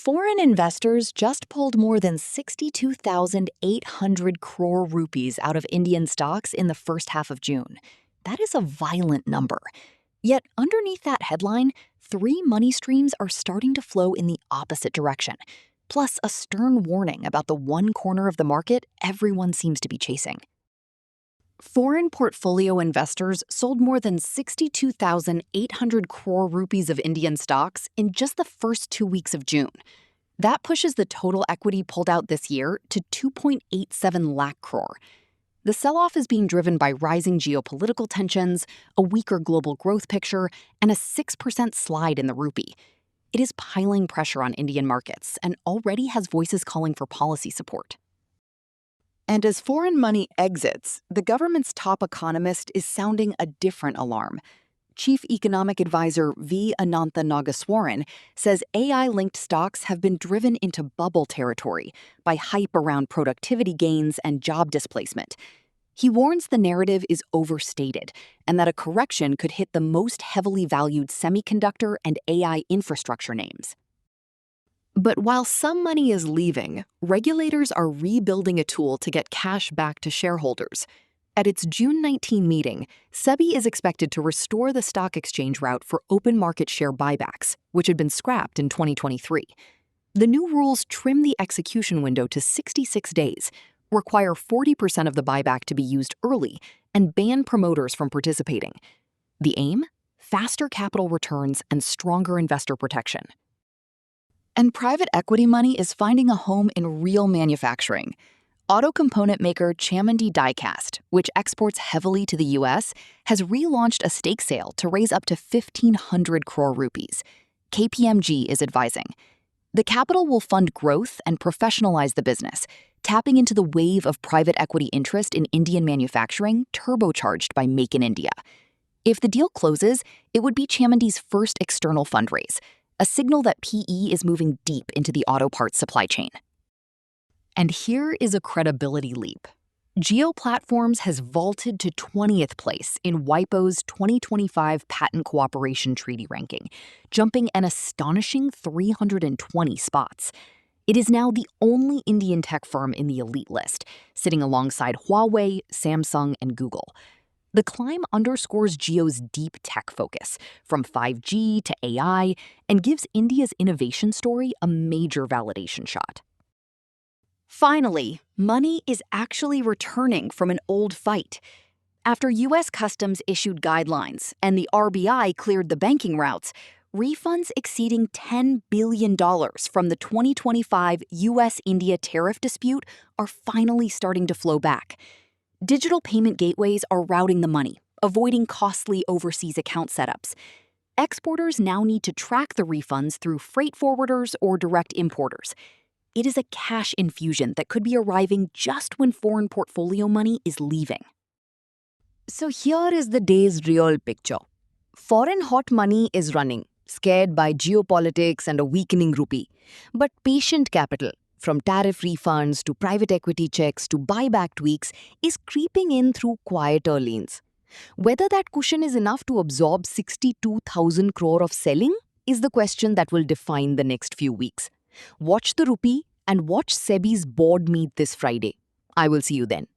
Foreign investors just pulled more than 62,800 crore rupees out of Indian stocks in the first half of June. That is a violent number. Yet underneath that headline, three money streams are starting to flow in the opposite direction, plus a stern warning about the one corner of the market everyone seems to be chasing. Foreign portfolio investors sold more than 62,800 crore rupees of Indian stocks in just the first 2 weeks of June. That pushes the total equity pulled out this year to 2.87 lakh crore. The sell-off is being driven by rising geopolitical tensions, a weaker global growth picture, and a 6% slide in the rupee. It is piling pressure on Indian markets and already has voices calling for policy support. And as foreign money exits, the government's top economist is sounding a different alarm. Chief Economic Advisor V. Anantha Nageswaran says AI-linked stocks have been driven into bubble territory by hype around productivity gains and job displacement. He warns the narrative is overstated and that a correction could hit the most heavily valued semiconductor and AI infrastructure names. But while some money is leaving, regulators are rebuilding a tool to get cash back to shareholders. At its June 19 meeting, SEBI is expected to restore the stock exchange route for open market share buybacks, which had been scrapped in 2023. The new rules trim the execution window to 66 days, require 40% of the buyback to be used early, and ban promoters from participating. The aim? Faster capital returns and stronger investor protection. And private equity money is finding a home in real manufacturing. Auto component maker Chamundi Die Cast, which exports heavily to the US, has relaunched a stake sale to raise up to 1,500 crore rupees. KPMG is advising. The capital will fund growth and professionalize the business, tapping into the wave of private equity interest in Indian manufacturing turbocharged by Make in India. If the deal closes, it would be Chamundi's first external fundraise, a signal that PE is moving deep into the auto parts supply chain. And here is a credibility leap. Jio Platforms has vaulted to 20th place in WIPO's 2025 Patent Cooperation Treaty ranking, jumping an astonishing 320 spots. It is now the only Indian tech firm in the elite list, sitting alongside Huawei, Samsung, and Google. The climb underscores Jio's deep tech focus, from 5G to AI, and gives India's innovation story a major validation shot. Finally, money is actually returning from an old fight. After U.S. Customs issued guidelines and the RBI cleared the banking routes, refunds exceeding $10 billion from the 2025 U.S.-India tariff dispute are finally starting to flow back. Digital payment gateways are routing the money, avoiding costly overseas account setups. Exporters now need to track the refunds through freight forwarders or direct importers. It is a cash infusion that could be arriving just when foreign portfolio money is leaving. So here is the day's real picture. Foreign hot money is running, scared by geopolitics and a weakening rupee. But patient capital, from tariff refunds to private equity checks to buyback tweaks, is creeping in through quieter lanes. Whether that cushion is enough to absorb 62,000 crore of selling is the question that will define the next few weeks. Watch the rupee and watch SEBI's board meet this Friday. I will see you then.